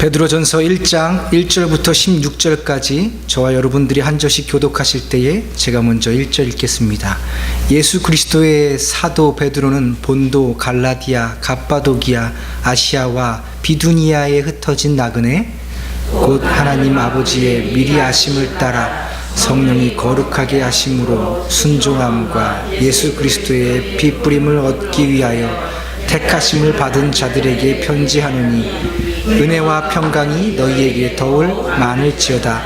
베드로전서 1장 1절부터 16절까지 저와 여러분들이 한 절씩 교독하실 때에 제가 먼저 1절 읽겠습니다. 예수 그리스도의 사도 베드로는 본도, 갈라디아, 갑바도기아, 아시아와 비두니아에 흩어진 나그네 곧 하나님 아버지의 미리 아심을 따라 성령이 거룩하게 하심으로 순종함과 예수 그리스도의 피 뿌림을 얻기 위하여 택하심을 받은 자들에게 편지하노니 은혜와 평강이 너희에게 더울 많을지어다.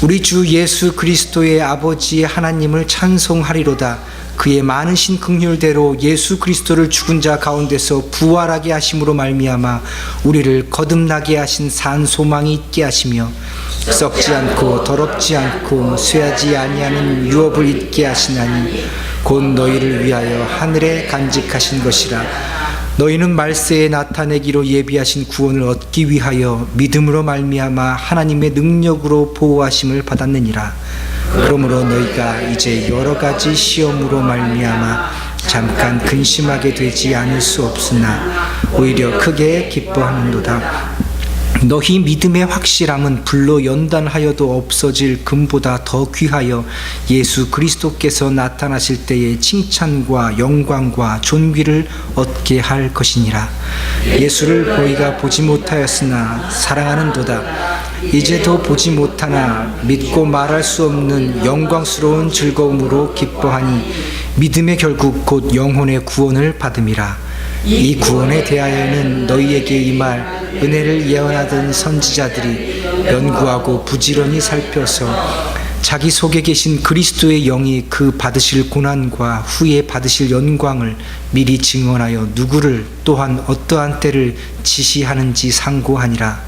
우리 주 예수 그리스도의 아버지 하나님을 찬송하리로다. 그의 많으신 긍휼대로 예수 그리스도를 죽은 자 가운데서 부활하게 하심으로 말미암아 우리를 거듭나게 하신 산 소망이 있게 하시며 썩지 않고 더럽지 않고 쇠하지 아니하는 유업을 있게 하시나니 곧 너희를 위하여 하늘에 간직하신 것이라. 너희는 말세에 나타내기로 예비하신 구원을 얻기 위하여 믿음으로 말미암아 하나님의 능력으로 보호하심을 받았느니라. 그러므로 너희가 이제 여러 가지 시험으로 말미암아 잠깐 근심하게 되지 않을 수 없으나 오히려 크게 기뻐하는도다. 너희 믿음의 확실함은 불로 연단하여도 없어질 금보다 더 귀하여 예수 그리스도께서 나타나실 때의 칭찬과 영광과 존귀를 얻게 할 것이니라. 예수를 너희가 보지 못하였으나 사랑하는도다. 이제도 보지 못하나 믿고 말할 수 없는 영광스러운 즐거움으로 기뻐하니 믿음의 결국 곧 영혼의 구원을 받음이라. 이 구원에 대하여는 너희에게 임할 은혜를 예언하던 선지자들이 연구하고 부지런히 살펴서 자기 속에 계신 그리스도의 영이 그 받으실 고난과 후에 받으실 영광을 미리 증언하여 누구를 또한 어떠한 때를 지시하는지 상고하니라.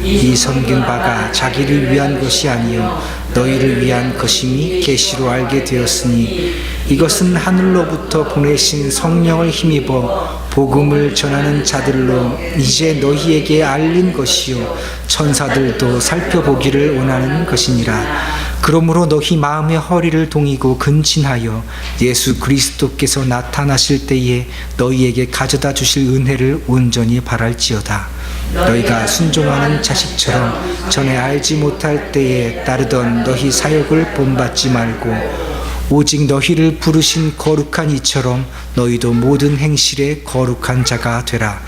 이 섬긴 바가 자기를 위한 것이 아니요 너희를 위한 것임이 계시로 알게 되었으니 이것은 하늘로부터 보내신 성령을 힘입어 복음을 전하는 자들로 이제 너희에게 알린 것이요 천사들도 살펴보기를 원하는 것이니라. 그러므로 너희 마음의 허리를 동이고 근신하여 예수 그리스도께서 나타나실 때에 너희에게 가져다 주실 은혜를 온전히 바랄지어다. 너희가 순종하는 자식처럼 전에 알지 못할 때에 따르던 너희 사역을 본받지 말고 오직 너희를 부르신 거룩한 이처럼 너희도 모든 행실에 거룩한 자가 되라.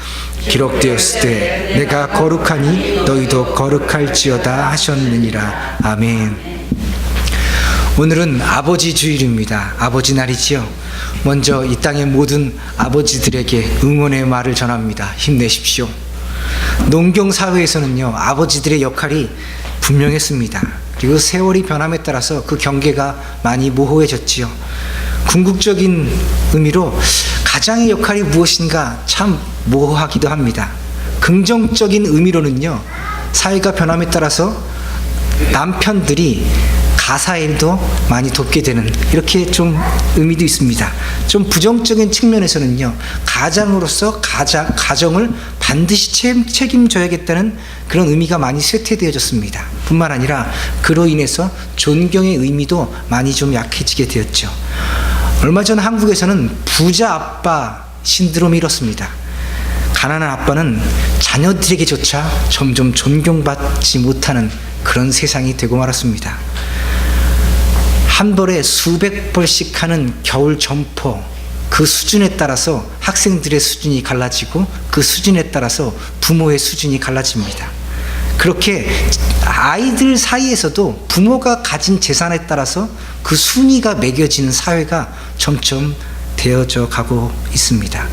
기록되었을 때 내가 거룩하니 너희도 거룩할지어다 하셨느니라. 아멘. 오늘은 아버지 주일입니다. 아버지 날이지요. 먼저 이 땅의 모든 아버지들에게 응원의 말을 전합니다. 힘내십시오. 농경사회에서는요, 아버지들의 역할이 분명했습니다. 그리고 세월이 변함에 따라서 그 경계가 많이 모호해졌지요. 궁극적인 의미로 가장의 역할이 무엇인가 참 모호하기도 합니다. 긍정적인 의미로는요, 사회가 변함에 따라서 남편들이 가사일도 많이 돕게 되는 이렇게 좀 의미도 있습니다. 좀 부정적인 측면에서는요, 가장으로서 가정을 반드시 책임져야겠다는 그런 의미가 많이 쇠퇴되어졌습니다. 뿐만 아니라 그로 인해서 존경의 의미도 많이 좀 약해지게 되었죠. 얼마 전 한국에서는 부자 아빠 신드롬이 일었습니다. 가난한 아빠는 자녀들에게조차 점점 존경받지 못하는 그런 세상이 되고 말았습니다. 한 벌에 수백 벌씩 하는 겨울 점퍼, 그 수준에 따라서 학생들의 수준이 갈라지고 그 수준에 따라서 부모의 수준이 갈라집니다. 그렇게 아이들 사이에서도 부모가 가진 재산에 따라서 그 순위가 매겨지는 사회가 점점 되어져 가고 있습니다.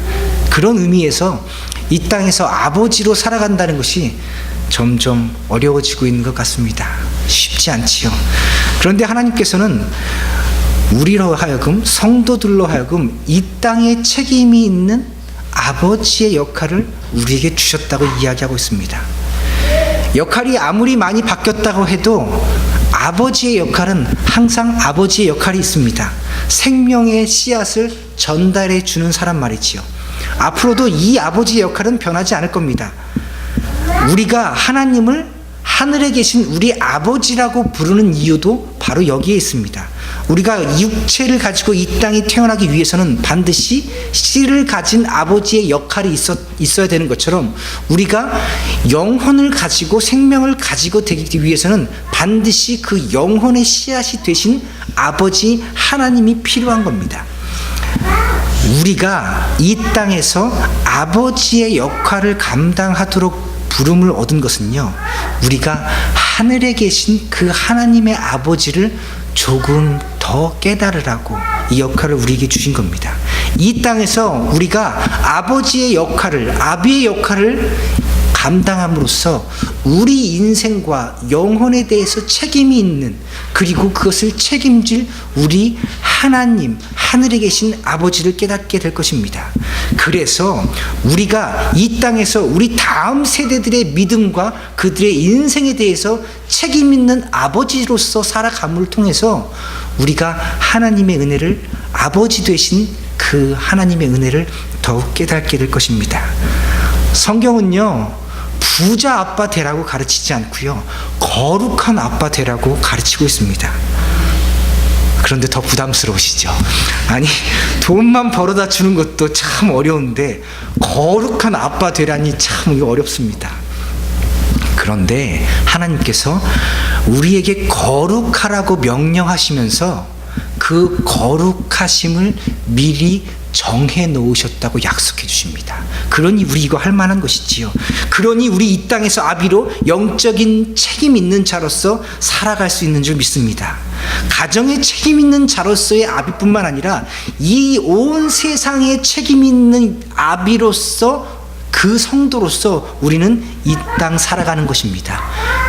그런 의미에서 이 땅에서 아버지로 살아간다는 것이 점점 어려워지고 있는 것 같습니다. 쉽지 않지요. 그런데 하나님께서는 우리로 하여금, 성도들로 하여금 이 땅에 책임이 있는 아버지의 역할을 우리에게 주셨다고 이야기하고 있습니다. 역할이 아무리 많이 바뀌었다고 해도 아버지의 역할은 항상 아버지의 역할이 있습니다. 생명의 씨앗을 전달해 주는 사람 말이지요. 앞으로도 이 아버지의 역할은 변하지 않을 겁니다. 우리가 하나님을 하늘에 계신 우리 아버지라고 부르는 이유도 바로 여기에 있습니다. 우리가 육체를 가지고 이 땅에 태어나기 위해서는 반드시 씨를 가진 아버지의 역할이 있어야 되는 것처럼, 우리가 영혼을 가지고 생명을 가지고 되기 위해서는 반드시 그 영혼의 씨앗이 되신 아버지 하나님이 필요한 겁니다. 우리가 이 땅에서 아버지의 역할을 감당하도록 부름을 얻은 것은요, 우리가 하늘에 계신 그 하나님의 아버지를 조금 더 깨달으라고 이 역할을 우리에게 주신 겁니다. 이 땅에서 우리가 아버지의 역할을, 아비의 역할을 감당함으로써 우리 인생과 영혼에 대해서 책임이 있는, 그리고 그것을 책임질 우리 하나님, 하늘에 계신 아버지를 깨닫게 될 것입니다. 그래서 우리가 이 땅에서 우리 다음 세대들의 믿음과 그들의 인생에 대해서 책임 있는 아버지로서 살아감을 통해서 우리가 하나님의 은혜를, 아버지 되신 그 하나님의 은혜를 더욱 깨닫게 될 것입니다. 성경은요, 부자 아빠 되라고 가르치지 않고요, 거룩한 아빠 되라고 가르치고 있습니다. 그런데 더 부담스러우시죠? 아니, 돈만 벌어다 주는 것도 참 어려운데 거룩한 아빠 되라니 참 어렵습니다. 그런데 하나님께서 우리에게 거룩하라고 명령하시면서 그 거룩하심을 미리 정해 놓으셨다고 약속해 주십니다. 그러니 우리 이거 할 만한 것이지요. 그러니 우리 이 땅에서 아비로 영적인 책임 있는 자로서 살아갈 수 있는 줄 믿습니다. 가정에 책임 있는 자로서의 아비뿐만 아니라 이 온 세상에 책임 있는 아비로서, 그 성도로서 우리는 이 땅 살아가는 것입니다.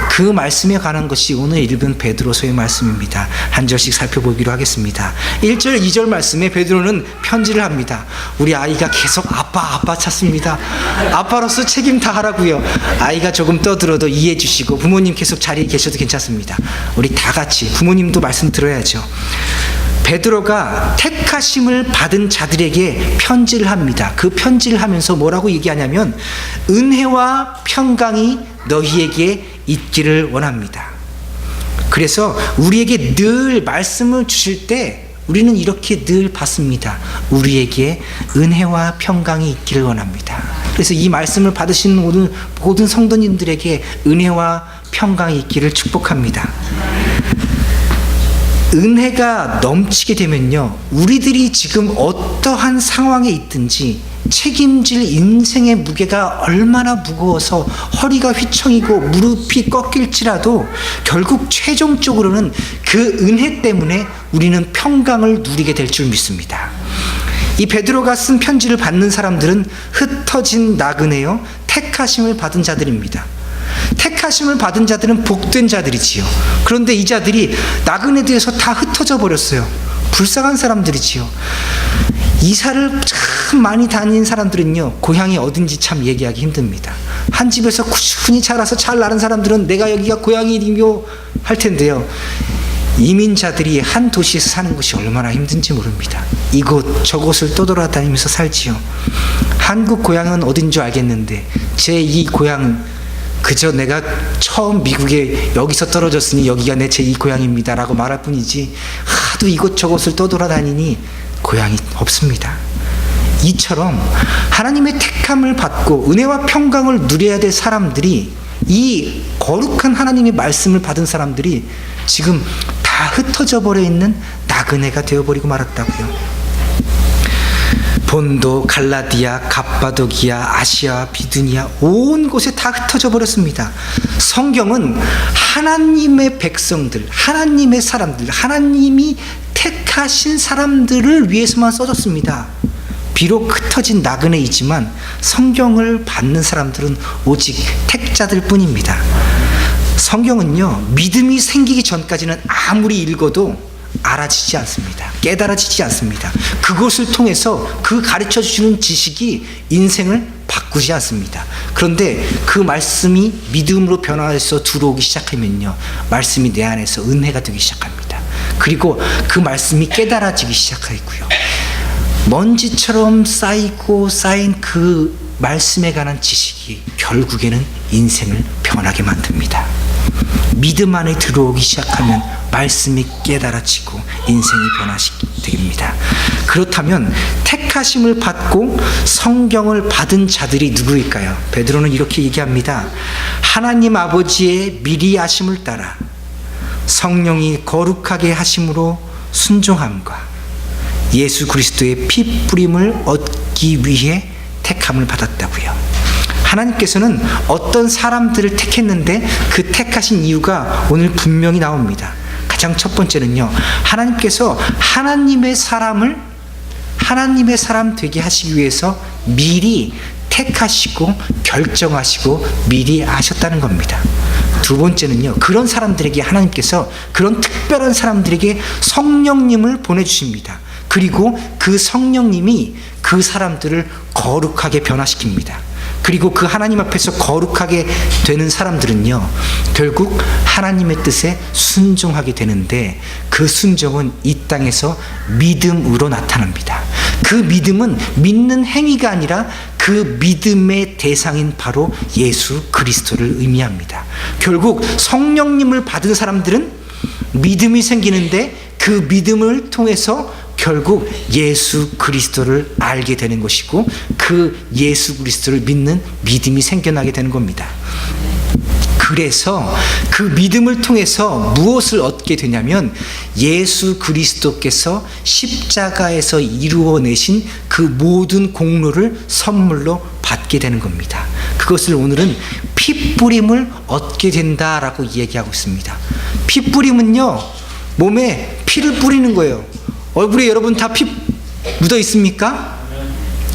그 말씀에 관한 것이 오늘 읽은 베드로서의 말씀입니다. 한 절씩 살펴보기로 하겠습니다. 1절, 2절 말씀에 베드로는 편지를 합니다. 우리 아이가 계속 아빠 찾습니다. 아빠로서 책임 다 하라고요. 아이가 조금 떠들어도 이해해 주시고, 부모님 계속 자리에 계셔도 괜찮습니다. 우리 다 같이 부모님도 말씀 들어야죠. 베드로가 택하심을 받은 자들에게 편지를 합니다. 그 편지를 하면서 뭐라고 얘기하냐면, 은혜와 평강이 너희에게 있기를 원합니다. 그래서 우리에게 늘 말씀을 주실 때 우리는 이렇게 늘 받습니다. 우리에게 은혜와 평강이 있기를 원합니다. 그래서 이 말씀을 받으신 모든 성도님들에게 은혜와 평강이 있기를 축복합니다. 은혜가 넘치게 되면요, 우리들이 지금 어떠한 상황에 있든지 책임질 인생의 무게가 얼마나 무거워서 허리가 휘청이고 무릎이 꺾일지라도 결국 최종적으로는 그 은혜 때문에 우리는 평강을 누리게 될 줄 믿습니다. 이 베드로가 쓴 편지를 받는 사람들은 흩어진 나그네요, 택하심을 받은 자들입니다. 택하심을 받은 자들은 복된 자들이지요. 그런데 이 자들이 나그네들에서 다 흩어져 버렸어요. 불쌍한 사람들이지요. 이사를 참 많이 다닌 사람들은요, 고향이 어딘지 참 얘기하기 힘듭니다. 한 집에서 꾸준히 자라서 잘 나른 사람들은 내가 여기가 고향이며 할 텐데요, 이민자들이 한 도시에서 사는 것이 얼마나 힘든지 모릅니다. 이곳 저곳을 떠돌아다니면서 살지요. 한국 고향은 어딘 줄 알겠는데 제 이 고향은 그저 내가 처음 미국에 여기서 떨어졌으니 여기가 내 제2 고향입니다 라고 말할 뿐이지, 하도 이곳저곳을 떠돌아다니니 고향이 없습니다. 이처럼 하나님의 택함을 받고 은혜와 평강을 누려야 될 사람들이, 이 거룩한 하나님의 말씀을 받은 사람들이 지금 다 흩어져 버려 있는 나그네가 되어버리고 말았다고요. 본도, 갈라디아, 갑바도기아, 아시아, 비두니아 온 곳에 다 흩어져 버렸습니다. 성경은 하나님의 백성들, 하나님의 사람들, 하나님이 택하신 사람들을 위해서만 써졌습니다. 비록 흩어진 나그네이지만 성경을 받는 사람들은 오직 택자들 뿐입니다. 성경은요, 믿음이 생기기 전까지는 아무리 읽어도 알아지지 않습니다. 깨달아지지 않습니다. 그것을 통해서 그 가르쳐 주시는 지식이 인생을 바꾸지 않습니다. 그런데 그 말씀이 믿음으로 변화해서 들어오기 시작하면요, 말씀이 내 안에서 은혜가 되기 시작합니다. 그리고 그 말씀이 깨달아지기 시작하고요, 먼지처럼 쌓이고 쌓인 그 말씀에 관한 지식이 결국에는 인생을 변하게 만듭니다. 믿음 안에 들어오기 시작하면 말씀이 깨달아지고 인생이 변화됩니다. 그렇다면 택하심을 받고 성경을 받은 자들이 누구일까요? 베드로는 이렇게 얘기합니다. 하나님 아버지의 미리 하심을 따라 성령이 거룩하게 하심으로 순종함과 예수 그리스도의 피 뿌림을 얻기 위해 택함을 받았다고요. 하나님께서는 어떤 사람들을 택했는데 그 택하신 이유가 오늘 분명히 나옵니다. 가장 첫 번째는요, 하나님께서 하나님의 사람 되게 하시기 위해서 미리 택하시고 결정하시고 미리 아셨다는 겁니다. 두 번째는요, 그런 사람들에게 하나님께서, 그런 특별한 사람들에게 성령님을 보내주십니다. 그리고 그 성령님이 그 사람들을 거룩하게 변화시킵니다. 그리고 그 하나님 앞에서 거룩하게 되는 사람들은요, 결국 하나님의 뜻에 순종하게 되는데, 그 순종은 이 땅에서 믿음으로 나타납니다. 그 믿음은 믿는 행위가 아니라 그 믿음의 대상인 바로 예수 그리스도를 의미합니다. 결국 성령님을 받은 사람들은 믿음이 생기는데, 그 믿음을 통해서 결국 예수 그리스도를 알게 되는 것이고, 그 예수 그리스도를 믿는 믿음이 생겨나게 되는 겁니다. 그래서 그 믿음을 통해서 무엇을 얻게 되냐면, 예수 그리스도께서 십자가에서 이루어내신 그 모든 공로를 선물로 받게 되는 겁니다. 그것을 오늘은 피 뿌림을 얻게 된다라고 이야기하고 있습니다. 피 뿌림은요, 몸에 피를 뿌리는 거예요. 얼굴에 여러분 다 피 묻어 있습니까?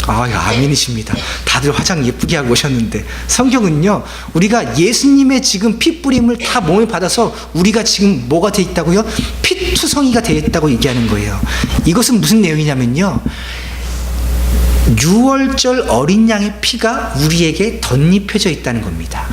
아멘이십니다. 다들 화장 예쁘게 하고 오셨는데, 성경은요, 우리가 예수님의 지금 피 뿌림을 다 몸에 받아서 우리가 지금 뭐가 돼 있다고요? 피투성이가 되어 있다고 얘기하는 거예요. 이것은 무슨 내용이냐면요, 유월절 어린 양의 피가 우리에게 덧입혀져 있다는 겁니다.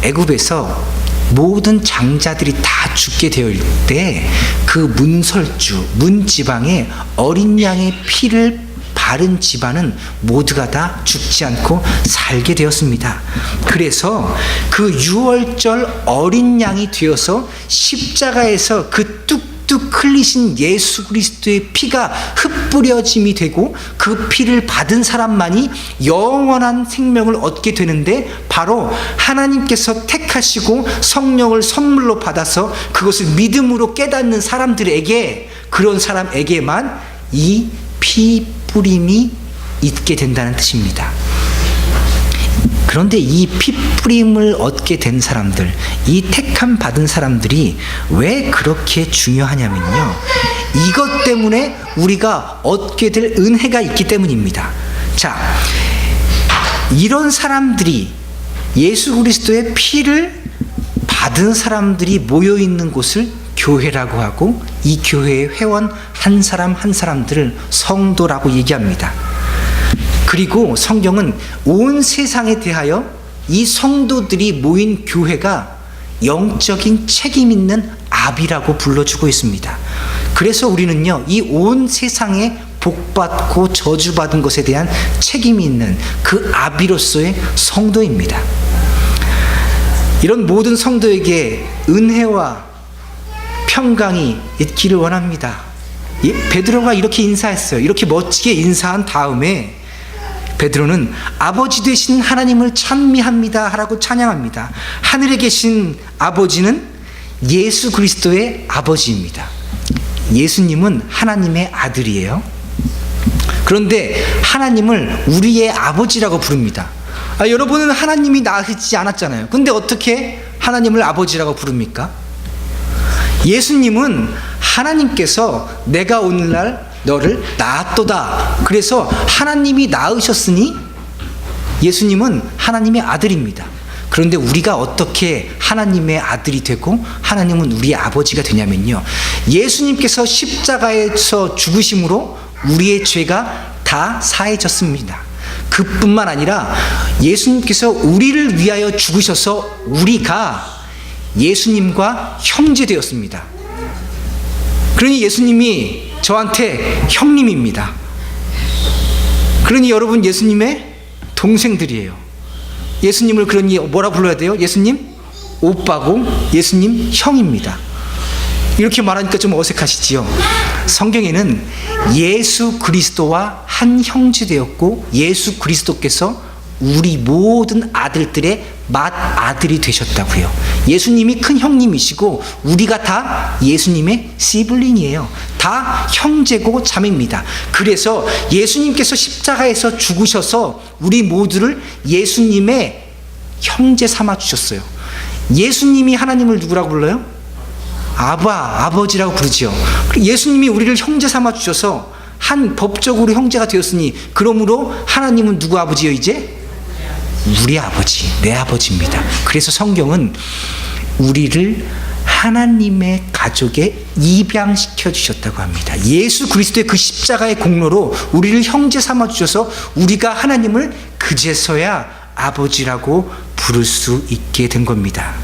애굽에서 모든 장자들이 다 죽게 되어 때 그 문설주, 문지방에 어린 양의 피를 바른 집안은 모두가 다 죽지 않고 살게 되었습니다. 그래서 그 유월절 어린 양이 되어서 십자가에서 그 뚝뚝 흘리신 예수 그리스도의 피가 흩뿌려짐이 되고, 그 피를 받은 사람만이 영원한 생명을 얻게 되는데, 바로 하나님께서 택하시고 성령을 선물로 받아서 그것을 믿음으로 깨닫는 사람들에게, 그런 사람에게만 이 피 뿌림이 있게 된다는 뜻입니다. 그런데 이 피 뿌림을 얻게 된 사람들, 이 택함 받은 사람들이 왜 그렇게 중요하냐면요, 이것 때문에 우리가 얻게 될 은혜가 있기 때문입니다. 자, 이런 사람들이, 예수 그리스도의 피를 받은 사람들이 모여 있는 곳을 교회라고 하고, 이 교회의 회원 한 사람 한 사람들을 성도라고 얘기합니다. 그리고 성경은 온 세상에 대하여 이 성도들이 모인 교회가 영적인 책임 있는 아비라고 불러주고 있습니다. 그래서 우리는요, 이 온 세상에 복받고 저주받은 것에 대한 책임이 있는 그 아비로서의 성도입니다. 이런 모든 성도에게 은혜와 평강이 있기를 원합니다. 베드로가 이렇게 인사했어요. 이렇게 멋지게 인사한 다음에 베드로는 아버지 되신 하나님을 찬미합니다 하라고 찬양합니다. 하늘에 계신 아버지는 예수 그리스도의 아버지입니다. 예수님은 하나님의 아들이에요. 그런데 하나님을 우리의 아버지라고 부릅니다. 여러분은 하나님이 낳으시지 않았잖아요. 근데 어떻게 하나님을 아버지라고 부릅니까? 예수님은 하나님께서 내가 오늘날 너를 낳았도다. 그래서 하나님이 낳으셨으니 예수님은 하나님의 아들입니다. 그런데 우리가 어떻게 하나님의 아들이 되고 하나님은 우리의 아버지가 되냐면요, 예수님께서 십자가에서 죽으심으로 우리의 죄가 다 사해졌습니다. 그뿐만 아니라 예수님께서 우리를 위하여 죽으셔서 우리가 예수님과 형제되었습니다. 그러니 예수님이 저한테 형님입니다. 그러니 여러분 예수님의 동생들이에요. 예수님을 그러니 뭐라 불러야 돼요? 예수님 오빠고 예수님 형입니다. 이렇게 말하니까 좀 어색하시지요? 성경에는 예수 그리스도와 한 형제 되었고 예수 그리스도께서 우리 모든 아들들의 맏아들이 되셨다고요. 예수님이 큰 형님이시고 우리가 다 예수님의 시블링이에요. 다 형제고 자매입니다. 그래서 예수님께서 십자가에서 죽으셔서 우리 모두를 예수님의 형제 삼아 주셨어요. 예수님이 하나님을 누구라고 불러요? 아버지라고 부르지요. 예수님이 우리를 형제 삼아 주셔서 한 법적으로 형제가 되었으니 그러므로 하나님은 누구 아버지요 이제? 우리 아버지, 내 아버지입니다. 그래서 성경은 우리를 하나님의 가족에 입양시켜 주셨다고 합니다. 예수 그리스도의 그 십자가의 공로로 우리를 형제 삼아 주셔서 우리가 하나님을 그제서야 아버지라고 부를 수 있게 된 겁니다.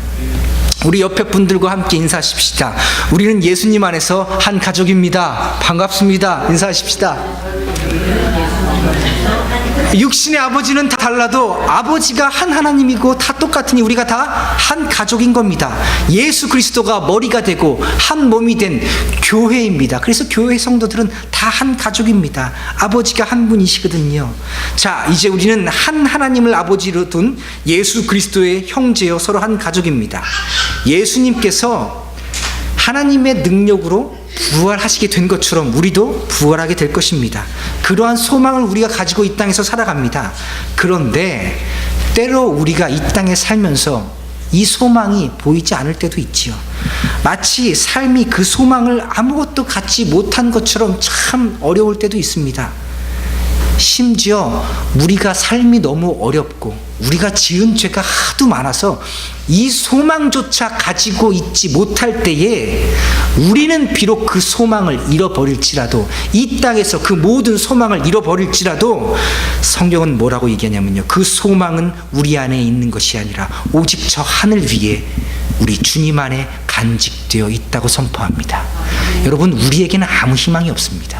우리 옆에 분들과 함께 인사하십시다. 우리는 예수님 안에서 한 가족입니다. 반갑습니다. 인사하십시다. 육신의 아버지는 다 달라도 아버지가 한 하나님이고 다 똑같으니 우리가 다 한 가족인 겁니다. 예수 그리스도가 머리가 되고 한 몸이 된 교회입니다. 그래서 교회 성도들은 다 한 가족입니다. 아버지가 한 분이시거든요. 자, 이제 우리는 한 하나님을 아버지로 둔 예수 그리스도의 형제여 서로 한 가족입니다. 예수님께서 하나님의 능력으로 부활하시게 된 것처럼 우리도 부활하게 될 것입니다. 그러한 소망을 우리가 가지고 이 땅에서 살아갑니다. 그런데 때로 우리가 이 땅에 살면서 이 소망이 보이지 않을 때도 있지요. 마치 삶이 그 소망을 아무것도 갖지 못한 것처럼 참 어려울 때도 있습니다. 심지어 우리가 삶이 너무 어렵고 우리가 지은 죄가 하도 많아서 이 소망조차 가지고 있지 못할 때에 우리는 비록 그 소망을 잃어버릴지라도 이 땅에서 그 모든 소망을 잃어버릴지라도 성경은 뭐라고 얘기하냐면요, 그 소망은 우리 안에 있는 것이 아니라 오직 저 하늘 위에 우리 주님 안에 간직되어 있다고 선포합니다. 여러분, 우리에게는 아무 희망이 없습니다.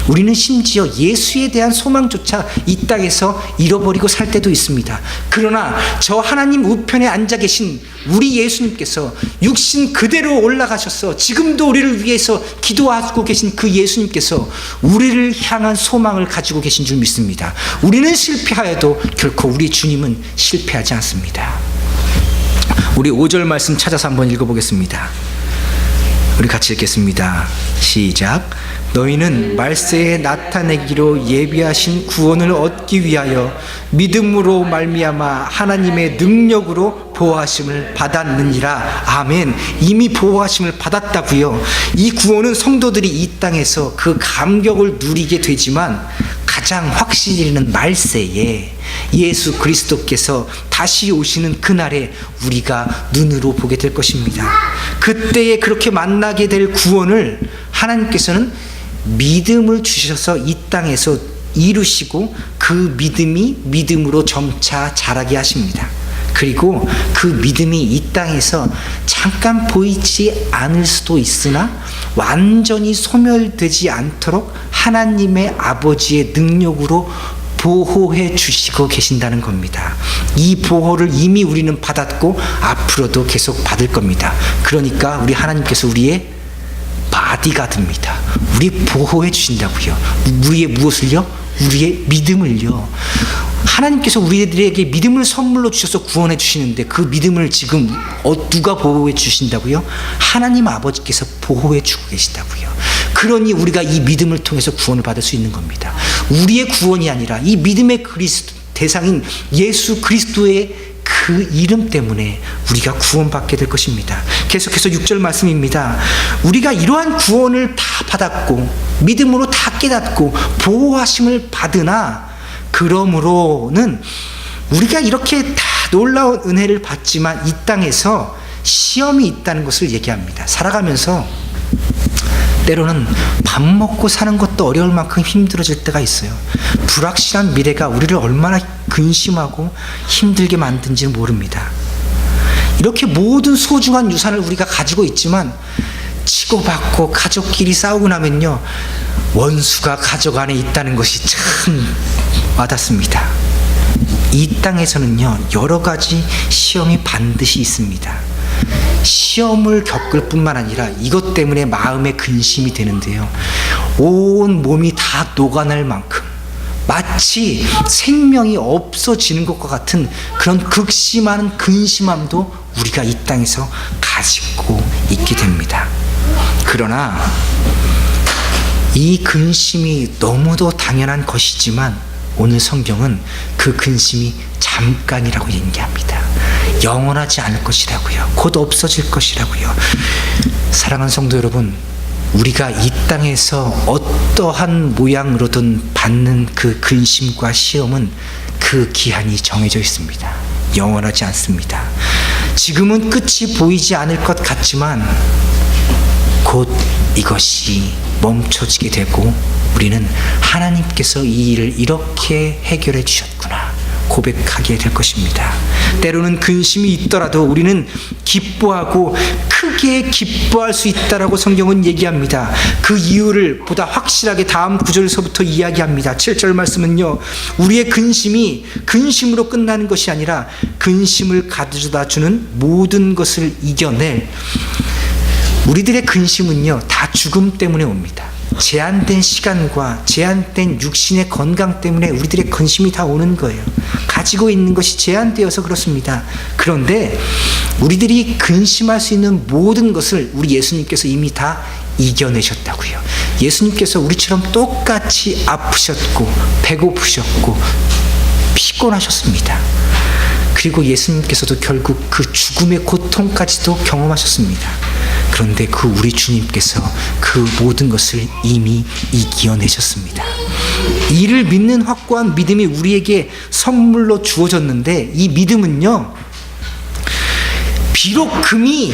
우리는 심지어 예수에 대한 소망조차 이 땅에서 잃어버리고 살 때도 있습니다. 그러나 저 하나님 우편에 앉아 계신 우리 예수님께서 육신 그대로 올라가셔서 지금도 우리를 위해서 기도하고 계신 그 예수님께서 우리를 향한 소망을 가지고 계신 줄 믿습니다. 우리는 실패하여도 결코 우리 주님은 실패하지 않습니다. 우리 5절 말씀 찾아서 한번 읽어보겠습니다. 우리 같이 읽겠습니다. 시작. 너희는 말세에 나타내기로 예비하신 구원을 얻기 위하여 믿음으로 말미암아 하나님의 능력으로 보호하심을 받았느니라. 아멘. 이미 보호하심을 받았다고요. 이 구원은 성도들이 이 땅에서 그 감격을 누리게 되지만 가장 확실히는 말세에 예수 그리스도께서 다시 오시는 그날에 우리가 눈으로 보게 될 것입니다. 그때에 그렇게 만나게 될 구원을 하나님께서는 믿음을 주셔서 이 땅에서 이루시고 그 믿음이 믿음으로 점차 자라게 하십니다. 그리고 그 믿음이 이 땅에서 잠깐 보이지 않을 수도 있으나 완전히 소멸되지 않도록 하나님의 아버지의 능력으로 보호해 주시고 계신다는 겁니다. 이 보호를 이미 우리는 받았고 앞으로도 계속 받을 겁니다. 그러니까 우리 하나님께서 우리의 바디가드입니다. 우리 보호해 주신다고요. 우리의 무엇을요? 우리의 믿음을요. 하나님께서 우리들에게 믿음을 선물로 주셔서 구원해 주시는데 그 믿음을 지금 누가 보호해 주신다고요? 하나님 아버지께서 보호해 주고 계시다고요. 그러니 우리가 이 믿음을 통해서 구원을 받을 수 있는 겁니다. 우리의 구원이 아니라 이 믿음의 대상인 예수 그리스도의 그 이름 때문에 우리가 구원받게 될 것입니다. 계속해서 6절 말씀입니다. 우리가 이러한 구원을 다 받았고 믿음으로 다 깨닫고 보호하심을 받으나 그러므로는 우리가 이렇게 다 놀라운 은혜를 받지만 이 땅에서 시험이 있다는 것을 얘기합니다. 살아가면서 때로는 밥 먹고 사는 것도 어려울 만큼 힘들어질 때가 있어요. 불확실한 미래가 우리를 얼마나 근심하고 힘들게 만든지는 모릅니다. 이렇게 모든 소중한 유산을 우리가 가지고 있지만 치고받고 가족끼리 싸우고 나면요, 원수가 가족 안에 있다는 것이 참 와닿습니다. 이 땅에서는요, 여러 가지 시험이 반드시 있습니다. 시험을 겪을 뿐만 아니라 이것 때문에 마음에 근심이 되는데요, 온 몸이 다 녹아날 만큼 마치 생명이 없어지는 것과 같은 그런 극심한 근심함도 우리가 이 땅에서 가지고 있게 됩니다. 그러나 이 근심이 너무도 당연한 것이지만 오늘 성경은 그 근심이 잠깐이라고 얘기합니다. 영원하지 않을 것이라고요. 곧 없어질 것이라고요. 사랑하는 성도 여러분, 우리가 이 땅에서 어떠한 모양으로든 받는 그 근심과 시험은 그 기한이 정해져 있습니다. 영원하지 않습니다. 지금은 끝이 보이지 않을 것 같지만 곧 이것이 멈춰지게 되고 우리는 하나님께서 이 일을 이렇게 해결해 주셨구나 고백하게 될 것입니다. 때로는 근심이 있더라도 우리는 기뻐하고 크게 기뻐할 수 있다라고 성경은 얘기합니다. 그 이유를 보다 확실하게 다음 구절에서부터 이야기합니다. 7절 말씀은요, 우리의 근심이 근심으로 끝나는 것이 아니라 근심을 가져다주는 모든 것을 이겨낼, 우리들의 근심은요 다 죽음 때문에 옵니다. 제한된 시간과 제한된 육신의 건강 때문에 우리들의 근심이 다 오는 거예요. 가지고 있는 것이 제한되어서 그렇습니다. 그런데 우리들이 근심할 수 있는 모든 것을 우리 예수님께서 이미 다 이겨내셨다고요. 예수님께서 우리처럼 똑같이 아프셨고 배고프셨고 피곤하셨습니다. 그리고 예수님께서도 결국 그 죽음의 고통까지도 경험하셨습니다. 그런데 그 우리 주님께서 그 모든 것을 이미 이겨내셨습니다. 이를 믿는 확고한 믿음이 우리에게 선물로 주어졌는데, 이 믿음은요 비록 금이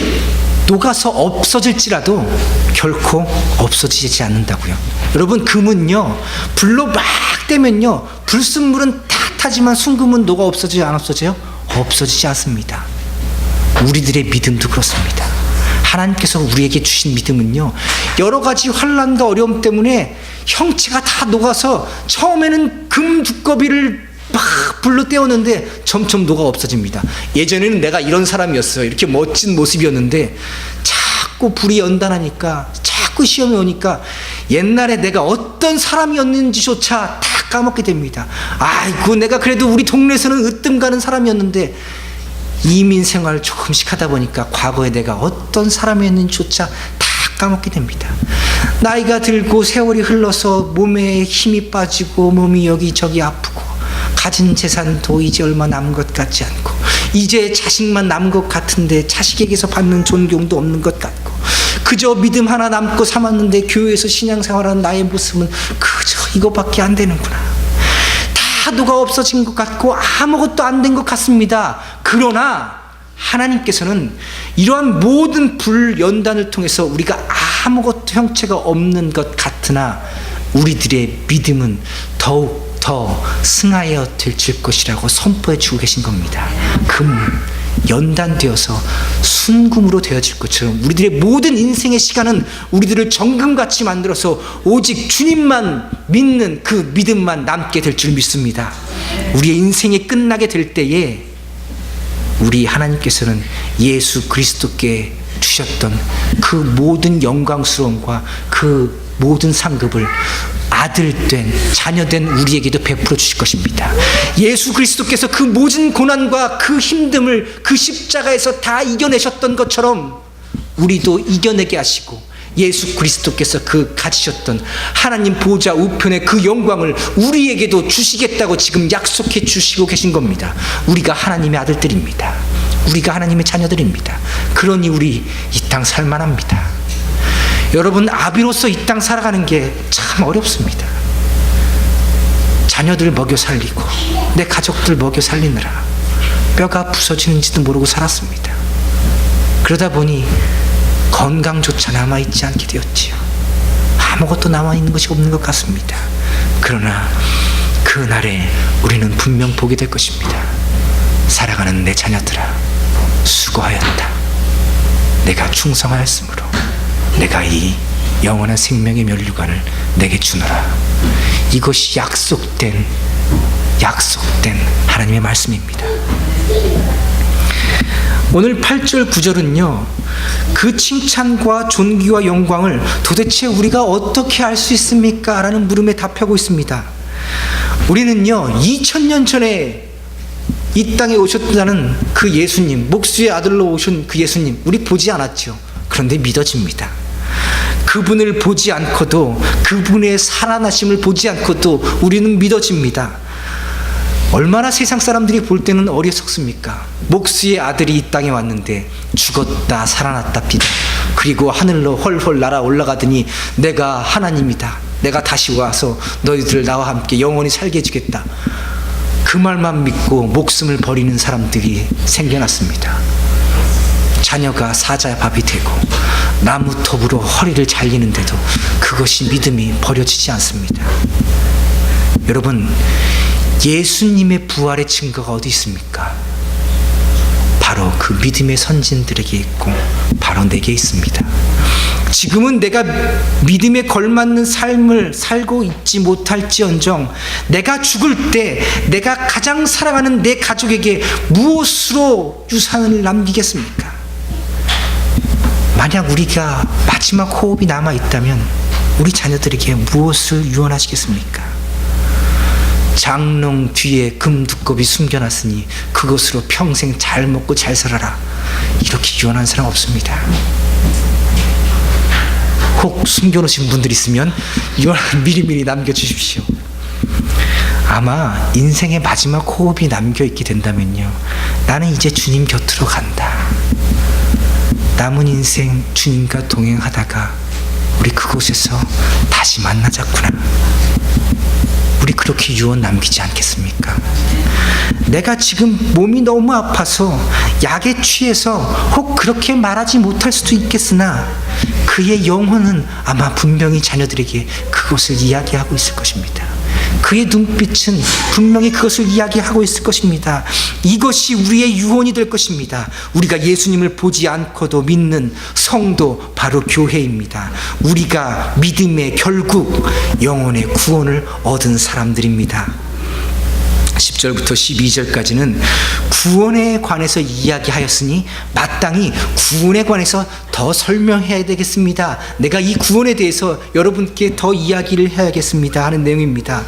녹아서 없어질지라도 결코 없어지지 않는다고요. 여러분, 금은요 불로 막 떼면요 불순물은 다 타지만 순금은 녹아 없어지지 안 없어져요? 없어지지 않습니다. 우리들의 믿음도 그렇습니다. 하나님께서 우리에게 주신 믿음은요 여러 가지 환난과 어려움 때문에 형체가 다 녹아서 처음에는 금 두꺼비를 막 불로 떼었는데 점점 녹아 없어집니다. 예전에는 내가 이런 사람이었어요. 이렇게 멋진 모습이었는데 자꾸 불이 연단하니까, 자꾸 시험이 오니까 옛날에 내가 어떤 사람이었는지조차 다 까먹게 됩니다. 아이고, 내가 그래도 우리 동네에서는 으뜸 가는 사람이었는데 이민 생활을 조금씩 하다 보니까 과거에 내가 어떤 사람이었는지조차 다 까먹게 됩니다. 나이가 들고 세월이 흘러서 몸에 힘이 빠지고 몸이 여기저기 아프고 가진 재산도 이제 얼마 남은 것 같지 않고, 이제 자식만 남은 것 같은데 자식에게서 받는 존경도 없는 것 같고, 그저 믿음 하나 남고 삼았는데 교회에서 신앙생활하는 나의 모습은 그저 이거밖에 안 되는구나. 다 녹아 없어진 것 같고 아무것도 안 된 것 같습니다. 그러나 하나님께서는 이러한 모든 불 연단을 통해서 우리가 아무것도 형체가 없는 것 같으나 우리들의 믿음은 더욱 더 승하여 들칠 것이라고 선포해 주고 계신 겁니다. 금 연단되어서 순금으로 되어질 것처럼 우리들의 모든 인생의 시간은 우리들을 정금같이 만들어서 오직 주님만 믿는 그 믿음만 남게 될 줄 믿습니다. 우리의 인생이 끝나게 될 때에 우리 하나님께서는 예수 그리스도께 주셨던 그 모든 영광스러움과 그 모든 상급을 아들된 자녀된 우리에게도 베풀어 주실 것입니다. 예수 그리스도께서 그 모든 고난과 그 힘듦을 그 십자가에서 다 이겨내셨던 것처럼 우리도 이겨내게 하시고, 예수 그리스도께서 그 가지셨던 하나님 보좌 우편의 그 영광을 우리에게도 주시겠다고 지금 약속해 주시고 계신 겁니다. 우리가 하나님의 아들들입니다. 우리가 하나님의 자녀들입니다. 그러니 우리 이 땅 살만합니다. 여러분, 아비로서 이 땅 살아가는 게 참 어렵습니다. 자녀들 먹여 살리고 내 가족들 먹여 살리느라 뼈가 부서지는지도 모르고 살았습니다. 그러다 보니 건강조차 남아있지 않게 되었지요. 아무것도 남아있는 것이 없는 것 같습니다. 그러나 그날에 우리는 분명 보게 될 것입니다. 살아가는 내 자녀들아, 수고하였다. 내가 충성하였으므로 내가 이 영원한 생명의 면류관을 내게 주노라. 이것이 약속된 하나님의 말씀입니다. 오늘 8절 9절은요, 그 칭찬과 존귀와 영광을 도대체 우리가 어떻게 알 수 있습니까? 라는 물음에 답하고 있습니다. 우리는요, 2000년 전에 이 땅에 오셨다는 그 예수님, 목수의 아들로 오신 그 예수님, 우리 보지 않았죠. 그런데 믿어집니다. 그분을 보지 않고도, 그분의 살아나심을 보지 않고도 우리는 믿어집니다. 얼마나 세상 사람들이 볼 때는 어리석습니까? 목수의 아들이 이 땅에 왔는데 죽었다 살아났다 비다. 그리고 하늘로 헐헐 날아 올라가더니 내가 하나님이다, 내가 다시 와서 너희들 나와 함께 영원히 살게 해주겠다. 그 말만 믿고 목숨을 버리는 사람들이 생겨났습니다. 자녀가 사자의 밥이 되고 나무톱으로 허리를 잘리는데도 그것이 믿음이 버려지지 않습니다. 여러분, 예수님의 부활의 증거가 어디 있습니까? 바로 그 믿음의 선진들에게 있고 바로 내게 있습니다. 지금은 내가 믿음에 걸맞는 삶을 살고 있지 못할지언정 내가 죽을 때 내가 가장 사랑하는 내 가족에게 무엇으로 유산을 남기겠습니까? 만약 우리가 마지막 호흡이 남아있다면 우리 자녀들에게 무엇을 유언하시겠습니까? 장롱 뒤에 금두꺼비 숨겨놨으니 그것으로 평생 잘 먹고 잘 살아라, 이렇게 유언한 사람 없습니다. 혹 숨겨놓으신 분들 있으면 유언 미리미리 남겨주십시오. 아마 인생의 마지막 호흡이 남겨있게 된다면요, 나는 이제 주님 곁으로 간다, 남은 인생 주님과 동행하다가 우리 그곳에서 다시 만나자꾸나, 우리 그렇게 유언 남기지 않겠습니까? 내가 지금 몸이 너무 아파서 약에 취해서 혹 그렇게 말하지 못할 수도 있겠으나 그의 영혼은 아마 분명히 자녀들에게 그것을 이야기하고 있을 것입니다. 그의 눈빛은 분명히 그것을 이야기하고 있을 것입니다. 이것이 우리의 유언이 될 것입니다. 우리가 예수님을 보지 않고도 믿는 성도, 바로 교회입니다. 우리가 믿음의 결국 영혼의 구원을 얻은 사람들입니다. 10절부터 12절까지는 구원에 관해서 이야기하였으니 마땅히 구원에 관해서 더 설명해야 되겠습니다. 내가 이 구원에 대해서 여러분께 더 이야기를 해야겠습니다 하는 내용입니다.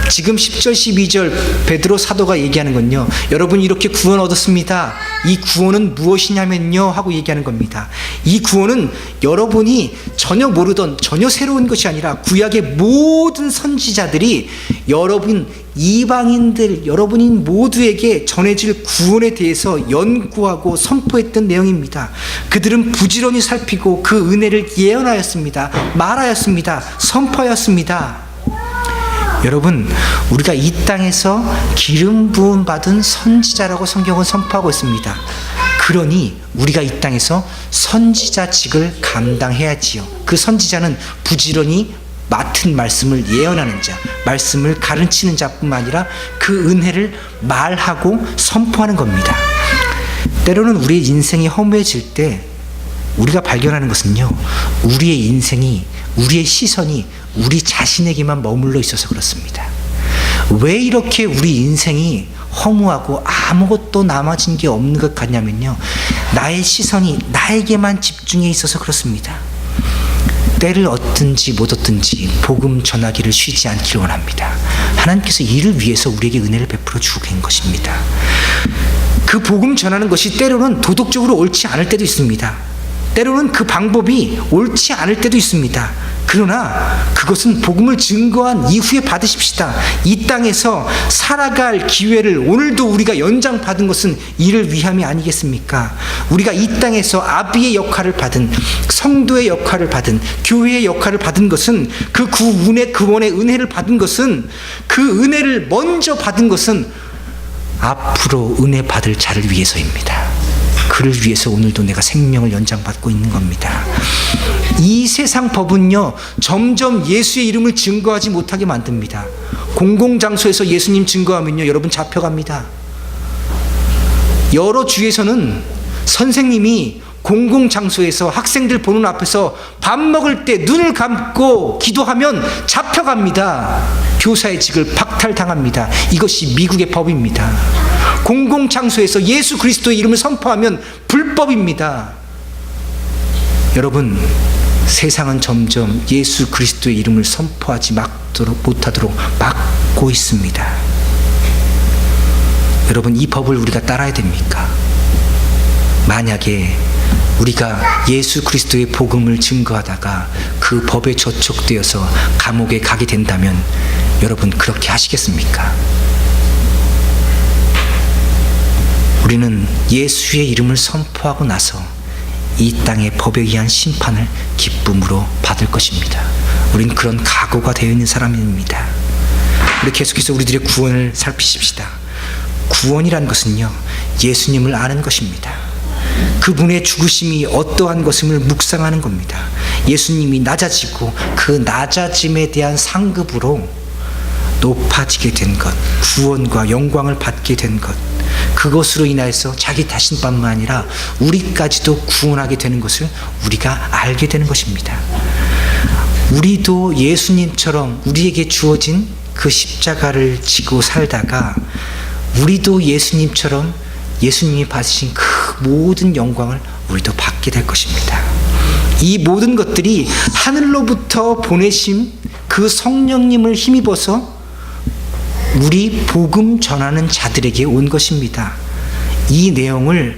지금 10절 12절 베드로 사도가 얘기하는 건요, 여러분이 이렇게 구원 얻었습니다, 이 구원은 무엇이냐면요 하고 얘기하는 겁니다. 이 구원은 여러분이 전혀 모르던, 전혀 새로운 것이 아니라 구약의 모든 선지자들이 여러분 이방인들, 여러분인 모두에게 전해질 구원에 대해서 연구하고 선포했던 내용입니다. 그들은 부지런히 살피고 그 은혜를 예언하였습니다, 말하였습니다, 선포하였습니다. 여러분, 우리가 이 땅에서 기름 부음 받은 선지자라고 성경은 선포하고 있습니다. 그러니 우리가 이 땅에서 선지자직을 감당해야지요. 그 선지자는 부지런히 맡은 말씀을 예언하는 자, 말씀을 가르치는 자뿐만 아니라 그 은혜를 말하고 선포하는 겁니다. 때로는 우리의 인생이 허무해질 때 우리가 발견하는 것은요, 우리의 인생이, 우리의 시선이 우리 자신에게만 머물러 있어서 그렇습니다. 왜 이렇게 우리 인생이 허무하고 아무것도 남아진 게 없는 것 같냐면요, 나의 시선이 나에게만 집중해 있어서 그렇습니다. 때를 얻든지 못 얻든지 복음 전하기를 쉬지 않기를 원합니다. 하나님께서 이를 위해서 우리에게 은혜를 베풀어 주고 계신 것입니다. 그 복음 전하는 것이 때로는 도덕적으로 옳지 않을 때도 있습니다. 때로는 그 방법이 옳지 않을 때도 있습니다. 그러나 그것은 복음을 증거한 이후에 받으십시다. 이 땅에서 살아갈 기회를 오늘도 우리가 연장받은 것은 이를 위함이 아니겠습니까? 우리가 이 땅에서 아비의 역할을 받은, 성도의 역할을 받은, 교회의 역할을 받은 것은, 그 구원의 은혜를 받은 것은, 그 은혜를 먼저 받은 것은 앞으로 은혜 받을 자를 위해서입니다. 그를 위해서 오늘도 내가 생명을 연장받고 있는 겁니다. 이 세상 법은요, 점점 예수의 이름을 증거하지 못하게 만듭니다. 공공장소에서 예수님 증거하면요, 여러분 잡혀갑니다. 여러 주에서는 선생님이 공공장소에서 학생들 보는 앞에서 밥 먹을 때 눈을 감고 기도하면 잡혀갑니다. 교사의 직을 박탈당합니다. 이것이 미국의 법입니다. 공공장소에서 예수 그리스도의 이름을 선포하면 불법입니다. 여러분, 세상은 점점 예수 그리스도의 이름을 선포하지 못하도록 막고 있습니다. 여러분, 이 법을 우리가 따라야 됩니까? 만약에 우리가 예수 그리스도의 복음을 증거하다가 그 법에 저촉되어서 감옥에 가게 된다면 여러분, 그렇게 하시겠습니까? 우리는 예수의 이름을 선포하고 나서 이 땅의 법에 의한 심판을 기쁨으로 받을 것입니다. 우린 그런 각오가 되어 있는 사람입니다. 우리 계속해서 우리들의 구원을 살피십시다. 구원이란 것은요, 예수님을 아는 것입니다. 그분의 죽으심이 어떠한 것임을 묵상하는 겁니다. 예수님이 낮아지고 그 낮아짐에 대한 상급으로 높아지게 된 것, 구원과 영광을 받게 된 것, 그것으로 인하여서 자기 자신뿐만 아니라 우리까지도 구원하게 되는 것을 우리가 알게 되는 것입니다. 우리도 예수님처럼 우리에게 주어진 그 십자가를 지고 살다가 우리도 예수님처럼 예수님이 받으신 그 모든 영광을 우리도 받게 될 것입니다. 이 모든 것들이 하늘로부터 보내신 그 성령님을 힘입어서 우리 복음 전하는 자들에게 온 것입니다. 이 내용을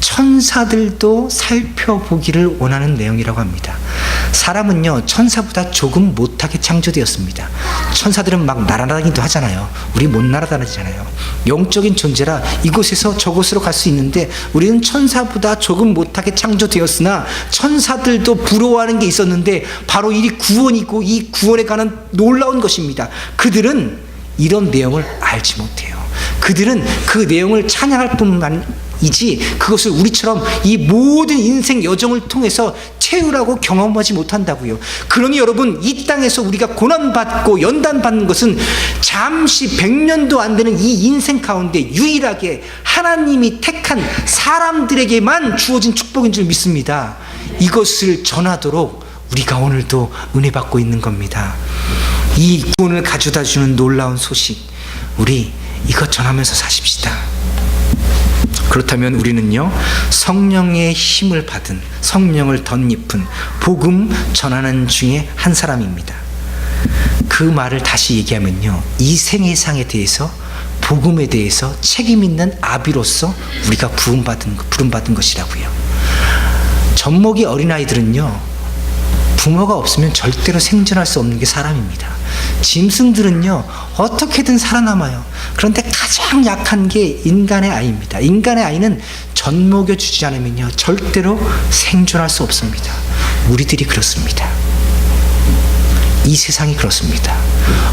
천사들도 살펴보기를 원하는 내용이라고 합니다. 사람은요, 천사보다 조금 못하게 창조되었습니다. 천사들은 막 날아다니기도 하잖아요. 우리 못 날아다니잖아요. 영적인 존재라 이곳에서 저곳으로 갈 수 있는데 우리는 천사보다 조금 못하게 창조되었으나 천사들도 부러워하는 게 있었는데 바로 이 구원이고 이 구원에 관한 놀라운 것입니다. 그들은 이런 내용을 알지 못해요. 그들은 그 내용을 찬양할 뿐만이지 그것을 우리처럼 이 모든 인생 여정을 통해서 채우라고 경험하지 못한다고요. 그러니 여러분, 이 땅에서 우리가 고난받고 연단받는 것은 잠시 100년도 안 되는 이 인생 가운데 유일하게 하나님이 택한 사람들에게만 주어진 축복인 줄 믿습니다. 이것을 전하도록 우리가 오늘도 은혜 받고 있는 겁니다. 이 구원을 가져다 주는 놀라운 소식, 우리 이것 전하면서 사십시다. 그렇다면 우리는요, 성령의 힘을 받은, 성령을 덧입은 복음 전하는 중에 한 사람입니다. 그 말을 다시 얘기하면요, 이 생애상에 대해서, 복음에 대해서 책임 있는 아비로서 우리가 부름받은 것이라고요. 젖먹이 어린아이들은요, 부모가 없으면 절대로 생존할 수 없는 게 사람입니다. 짐승들은요, 어떻게든 살아남아요. 그런데 가장 약한 게 인간의 아이입니다. 인간의 아이는 젖먹여 주지 않으면요, 절대로 생존할 수 없습니다. 우리들이 그렇습니다. 이 세상이 그렇습니다.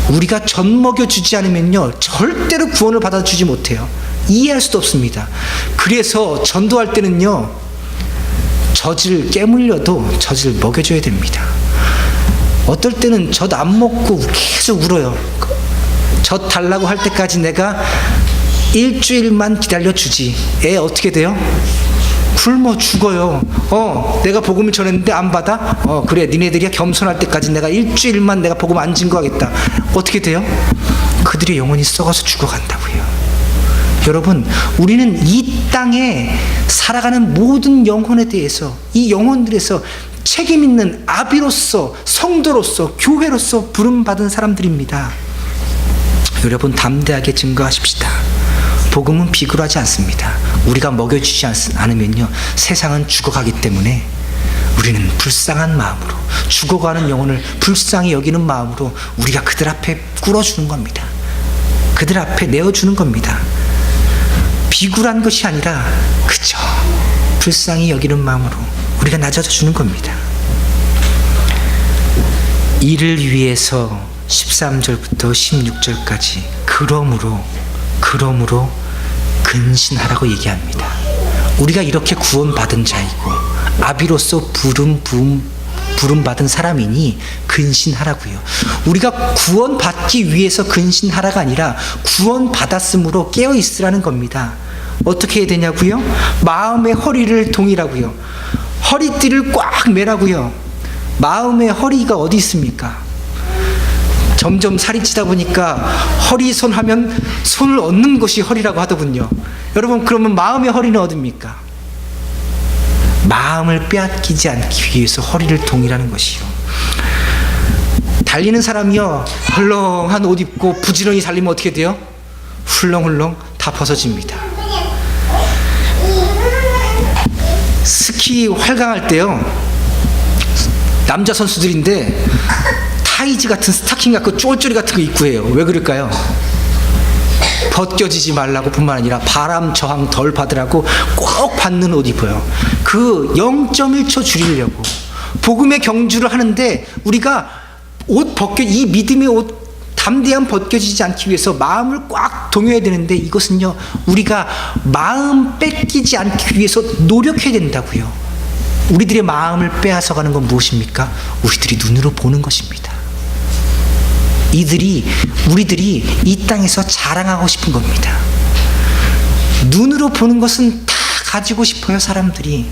우리가 젖먹여 주지 않으면요, 절대로 구원을 받아주지 못해요. 이해할 수도 없습니다. 그래서 전도할 때는요, 젖을 깨물려도 젖을 먹여줘야 됩니다. 어떨 때는 젖 안 먹고 계속 울어요. 젖 달라고 할 때까지 내가 일주일만 기다려주지. 애 어떻게 돼요? 굶어 죽어요. 내가 복음을 전했는데 안 받아? 그래, 니네들이 겸손할 때까지 내가 일주일만 내가 복음 안 증거하겠다. 어떻게 돼요? 그들의 영혼이 썩어서 죽어간다고요. 여러분, 우리는 이 땅에 살아가는 모든 영혼에 대해서, 이 영혼들에서 책임 있는 아비로서, 성도로서, 교회로서 부름받은 사람들입니다. 여러분, 담대하게 증거하십시다. 복음은 비굴하지 않습니다. 우리가 먹여주지 않으면요, 세상은 죽어가기 때문에 우리는 불쌍한 마음으로, 죽어가는 영혼을 불쌍히 여기는 마음으로 우리가 그들 앞에 꿇어주는 겁니다. 그들 앞에 내어주는 겁니다. 비굴한 것이 아니라 그저 불쌍히 여기는 마음으로 우리가 낮아져 주는 겁니다. 이를 위해서 13절부터 16절까지 그러므로 근신하라고 얘기합니다. 우리가 이렇게 구원받은 자이고 아비로서 부름받은 사람이니 근신하라고요. 우리가 구원받기 위해서 근신하라가 아니라 구원받았으므로 깨어있으라는 겁니다. 어떻게 해야 되냐고요? 마음의 허리를 동이라고요. 허리띠를 꽉 매라고요. 마음의 허리가 어디 있습니까? 점점 살이 찌다 보니까 허리 손 하면 손을 얻는 것이 허리라고 하더군요. 여러분, 그러면 마음의 허리는 어딥니까? 마음을 빼앗기지 않기 위해서 허리를 동이라는 것이요. 달리는 사람이요, 헐렁한 옷 입고 부지런히 달리면 어떻게 돼요? 훌렁훌렁 다 벗어집니다. 스키 활강할 때요, 남자 선수들인데 타이즈 같은 스타킹 같은 쫄쫄이 같은 거 입고 해요. 왜 그럴까요? 벗겨지지 말라고 뿐만 아니라 바람 저항 덜 받으라고 꼭 받는 옷 입어요. 그 0.1초 줄이려고 복음의 경주를 하는데, 우리가 옷 이 믿음의 옷 담대함 벗겨지지 않기 위해서 마음을 꽉 동여야 되는데, 이것은요, 우리가 마음 뺏기지 않기 위해서 노력해야 된다고요. 우리들의 마음을 빼앗아가는 건 무엇입니까? 우리들이 눈으로 보는 것입니다. 우리들이 이 땅에서 자랑하고 싶은 겁니다. 눈으로 보는 것은 다 가지고 싶어요. 사람들이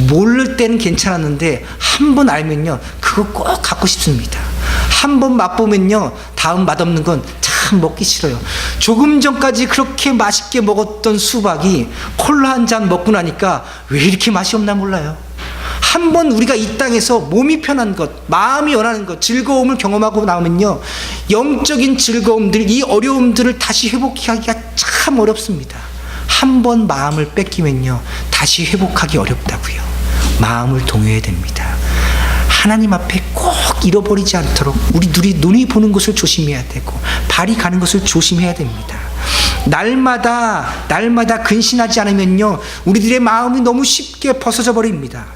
모를 때는 괜찮았는데 한 번 알면요, 그거 꼭 갖고 싶습니다. 한 번 맛보면요, 다음 맛없는 건 참 먹기 싫어요. 조금 전까지 그렇게 맛있게 먹었던 수박이 콜라 한 잔 먹고 나니까 왜 이렇게 맛이 없나 몰라요. 한 번 우리가 이 땅에서 몸이 편한 것, 마음이 원하는 것, 즐거움을 경험하고 나오면요, 영적인 즐거움들, 이 어려움들을 다시 회복하기가 참 어렵습니다. 한 번 마음을 뺏기면요, 다시 회복하기 어렵다고요. 마음을 동요해야 됩니다. 하나님 앞에 꼭 잃어버리지 않도록 우리 눈이 보는 것을 조심해야 되고, 발이 가는 것을 조심해야 됩니다. 날마다 근신하지 않으면요, 우리들의 마음이 너무 쉽게 벗어져 버립니다.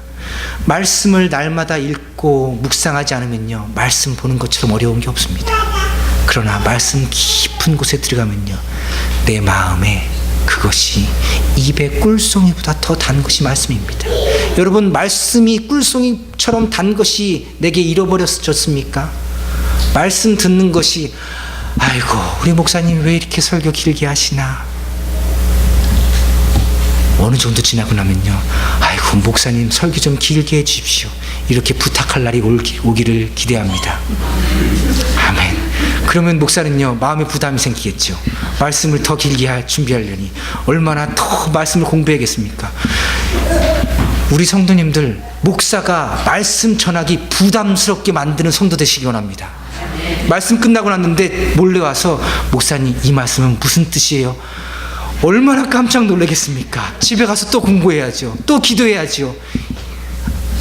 말씀을 날마다 읽고 묵상하지 않으면요, 말씀 보는 것처럼 어려운 게 없습니다. 그러나 말씀 깊은 곳에 들어가면요, 내 마음에 그것이 입의 꿀송이보다 더 단 것이 말씀입니다. 여러분, 말씀이 꿀송이처럼 단 것이 내게 잃어버렸습니까? 말씀 듣는 것이, 아이고, 우리 목사님 왜 이렇게 설교 길게 하시나? 어느 정도 지나고 나면요, 아이고, 목사님 설교 좀 길게 해주십시오, 이렇게 부탁할 날이 오기를 기대합니다. 아멘. 그러면 목사는요, 마음에 부담이 생기겠죠. 말씀을 더 길게 준비하려니 얼마나 더 말씀을 공부해야겠습니까? 우리 성도님들, 목사가 말씀 전하기 부담스럽게 만드는 성도 되시기 원합니다. 말씀 끝나고 났는데 몰래 와서, 목사님 이 말씀은 무슨 뜻이에요? 얼마나 깜짝 놀라겠습니까? 집에 가서 또 공부해야죠. 또 기도해야죠.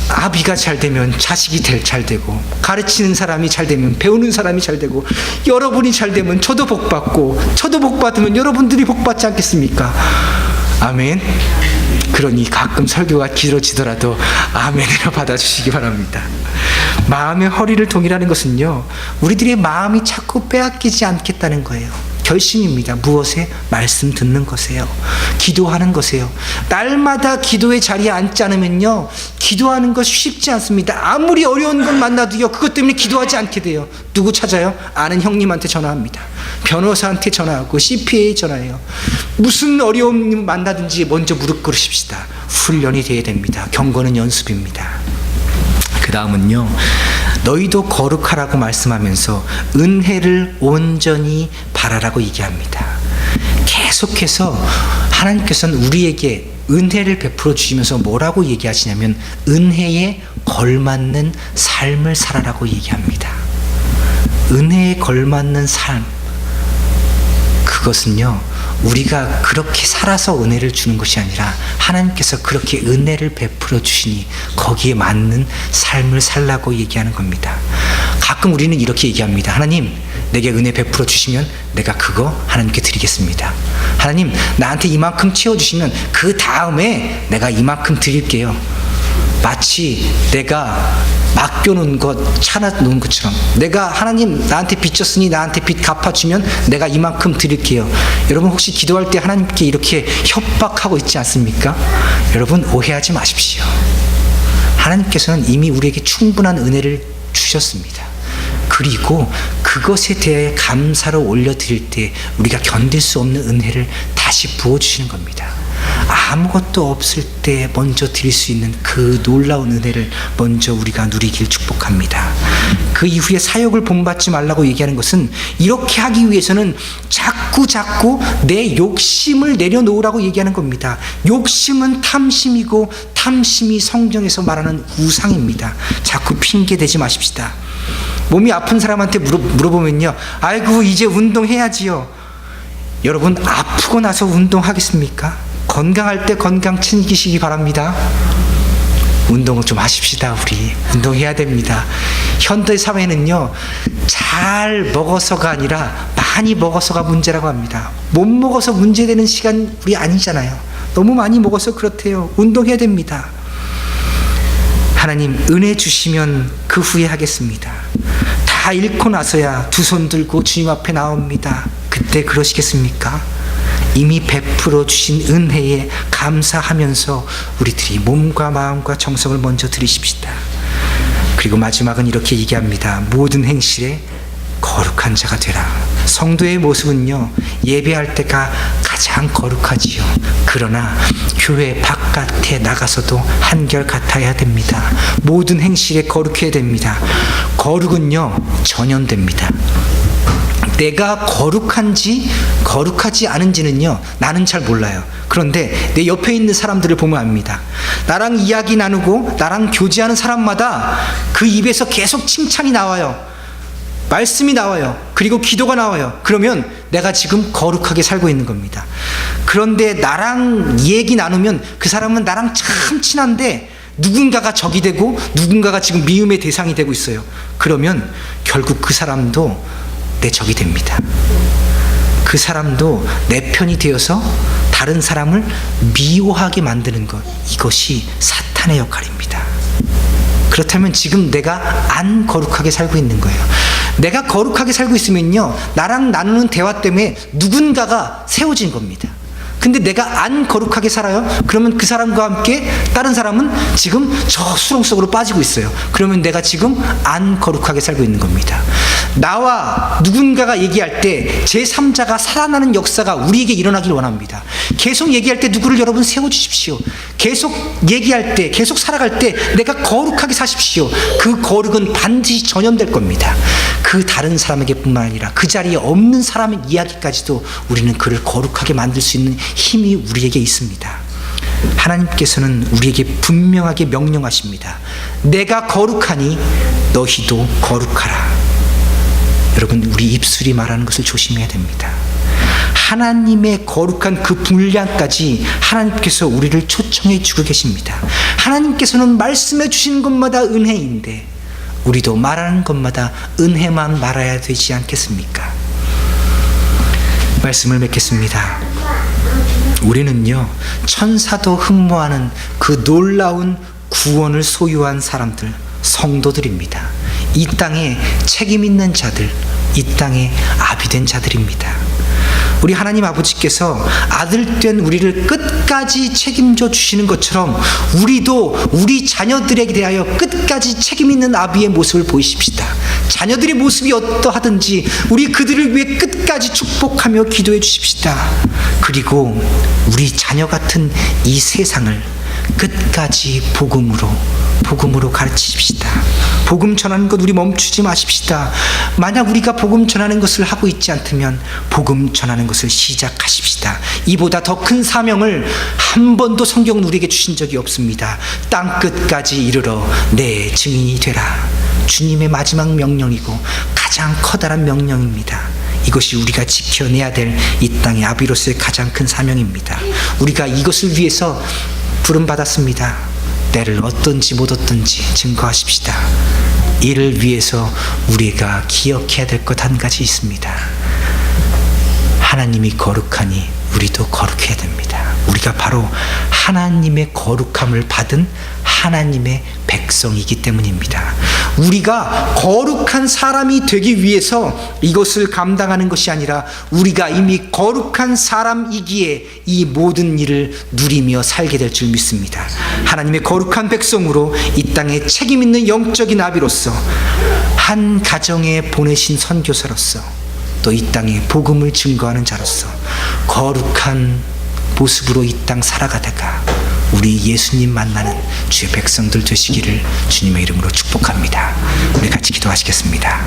아비가 잘 되면 자식이 잘 되고, 가르치는 사람이 잘 되면 배우는 사람이 잘 되고, 여러분이 잘 되면 저도 복 받고, 저도 복 받으면 여러분들이 복 받지 않겠습니까? 아멘. 그러니 가끔 설교가 길어지더라도 아멘으로 받아주시기 바랍니다. 마음의 허리를 동이라는 것은요, 우리들의 마음이 자꾸 빼앗기지 않겠다는 거예요. 결심입니다. 무엇에? 말씀 듣는 것에요. 기도하는 것에요. 날마다 기도의 자리에 앉지 않으면요, 기도하는 것이 쉽지 않습니다. 아무리 어려운 건 만나도요, 그것 때문에 기도하지 않게 돼요. 누구 찾아요? 아는 형님한테 전화합니다. 변호사한테 전화하고 CPA에 전화해요. 무슨 어려움 만나든지 먼저 무릎 꿇으십시다. 훈련이 돼야 됩니다. 경건은 연습입니다. 그 다음은요, 너희도 거룩하라고 말씀하면서 은혜를 온전히 바라라고 얘기합니다. 계속해서 하나님께서는 우리에게 은혜를 베풀어 주시면서 뭐라고 얘기하시냐면, 은혜에 걸맞는 삶을 살아라고 얘기합니다. 은혜에 걸맞는 삶, 그것은요, 우리가 그렇게 살아서 은혜를 주는 것이 아니라 하나님께서 그렇게 은혜를 베풀어 주시니 거기에 맞는 삶을 살라고 얘기하는 겁니다. 가끔 우리는 이렇게 얘기합니다. 하나님, 내게 은혜 베풀어 주시면 내가 그거 하나님께 드리겠습니다. 하나님, 나한테 이만큼 채워주시면 그 다음에 내가 이만큼 드릴게요. 마치 내가 맡겨놓은 것, 차려놓은 것처럼, 내가 하나님 나한테 빚졌으니 나한테 빚 갚아주면 내가 이만큼 드릴게요. 여러분, 혹시 기도할 때 하나님께 이렇게 협박하고 있지 않습니까? 여러분, 오해하지 마십시오. 하나님께서는 이미 우리에게 충분한 은혜를 주셨습니다. 그리고 그것에 대해 감사로 올려드릴 때 우리가 견딜 수 없는 은혜를 다시 부어주시는 겁니다. 아무것도 없을 때 먼저 드릴 수 있는 그 놀라운 은혜를 먼저 우리가 누리길 축복합니다. 그 이후에 사역을 본받지 말라고 얘기하는 것은 이렇게 하기 위해서는 자꾸 내 욕심을 내려놓으라고 얘기하는 겁니다. 욕심은 탐심이고 탐심이 성경에서 말하는 우상입니다. 자꾸 핑계대지 마십시다. 몸이 아픈 사람한테 물어보면요, 아이고 이제 운동해야지요. 여러분, 아프고 나서 운동하겠습니까? 건강할 때 건강 챙기시기 바랍니다. 운동을 좀 하십시다. 우리 운동해야 됩니다. 현대 사회는요, 잘 먹어서가 아니라 많이 먹어서가 문제라고 합니다. 못 먹어서 문제되는 시간 우리 아니잖아요. 너무 많이 먹어서 그렇대요. 운동해야 됩니다. 하나님 은혜 주시면 그 후에 하겠습니다. 다 잃고 나서야 두 손 들고 주님 앞에 나옵니다. 그때 그러시겠습니까? 이미 베풀어 주신 은혜에 감사하면서 우리들이 몸과 마음과 정성을 먼저 드리십시다. 그리고 마지막은 이렇게 얘기합니다. 모든 행실에 거룩한 자가 되라. 성도의 모습은요, 예배할 때가 가장 거룩하지요. 그러나 교회 바깥에 나가서도 한결같아야 됩니다. 모든 행실에 거룩해야 됩니다. 거룩은요, 전염됩니다. 내가 거룩한지 거룩하지 않은지는요, 나는 잘 몰라요. 그런데 내 옆에 있는 사람들을 보면 압니다. 나랑 이야기 나누고 나랑 교제하는 사람마다 그 입에서 계속 칭찬이 나와요. 말씀이 나와요. 그리고 기도가 나와요. 그러면 내가 지금 거룩하게 살고 있는 겁니다. 그런데 나랑 얘기 나누면 그 사람은 나랑 참 친한데 누군가가 적이 되고 누군가가 지금 미움의 대상이 되고 있어요. 그러면 결국 그 사람도 내 적이 됩니다. 그 사람도 내 편이 되어서 다른 사람을 미워하게 만드는 것, 이것이 사탄의 역할입니다. 그렇다면 지금 내가 안 거룩하게 살고 있는 거예요. 내가 거룩하게 살고 있으면요, 나랑 나누는 대화 때문에 누군가가 세워진 겁니다. 근데 내가 안 거룩하게 살아요? 그러면 그 사람과 함께 다른 사람은 지금 저 수렁 속으로 빠지고 있어요. 그러면 내가 지금 안 거룩하게 살고 있는 겁니다. 나와 누군가가 얘기할 때 제3자가 살아나는 역사가 우리에게 일어나길 원합니다. 계속 얘기할 때 누구를 여러분 세워주십시오. 계속 얘기할 때, 계속 살아갈 때 내가 거룩하게 사십시오. 그 거룩은 반드시 전염될 겁니다. 그 다른 사람에게 뿐만 아니라 그 자리에 없는 사람의 이야기까지도 우리는 그를 거룩하게 만들 수 있는 힘이 우리에게 있습니다. 하나님께서는 우리에게 분명하게 명령하십니다. 내가 거룩하니 너희도 거룩하라. 여러분, 우리 입술이 말하는 것을 조심해야 됩니다. 하나님의 거룩한 그 분량까지 하나님께서 우리를 초청해 주고 계십니다. 하나님께서는 말씀해 주시는 것마다 은혜인데 우리도 말하는 것마다 은혜만 말아야 되지 않겠습니까? 말씀을 맺겠습니다. 우리는요, 천사도 흠모하는 그 놀라운 구원을 소유한 사람들, 성도들입니다. 이 땅에 책임 있는 자들, 이 땅에 아비된 자들입니다. 우리 하나님 아버지께서 아들된 우리를 끝까지 책임져 주시는 것처럼 우리도 우리 자녀들에게 대하여 끝까지 책임 있는 아비의 모습을 보이십시다. 자녀들의 모습이 어떠하든지 우리 그들을 위해 끝까지 축복하며 기도해 주십시다. 그리고 우리 자녀 같은 이 세상을 끝까지 복음으로 가르치십시다. 복음 전하는 것 우리 멈추지 마십시다. 만약 우리가 복음 전하는 것을 하고 있지 않다면 복음 전하는 것을 시작하십시다. 이보다 더 큰 사명을 한 번도 성경은 우리에게 주신 적이 없습니다. 땅 끝까지 이르러 내 증인이 되라. 주님의 마지막 명령이고 가장 커다란 명령입니다. 이것이 우리가 지켜내야 될 이 땅의 아비로서의 가장 큰 사명입니다. 우리가 이것을 위해서 부름받았습니다. 때를 얻든지 못 얻든지 증거하십시다. 이를 위해서 우리가 기억해야 될 것 한 가지 있습니다. 하나님이 거룩하니 우리도 거룩해야 됩니다. 우리가 바로 하나님의 거룩함을 받은 하나님의 백성이기 때문입니다. 우리가 거룩한 사람이 되기 위해서 이것을 감당하는 것이 아니라 우리가 이미 거룩한 사람이기에 이 모든 일을 누리며 살게 될 줄 믿습니다. 하나님의 거룩한 백성으로 이 땅에 책임 있는 영적인 아비로서 한 가정에 보내신 선교사로서 또 이 땅에 복음을 증거하는 자로서 거룩한 모습으로 이 땅 살아가다가 우리 예수님 만나는 주의 백성들 되시기를 주님의 이름으로 축복합니다. 우리 같이 기도하시겠습니다.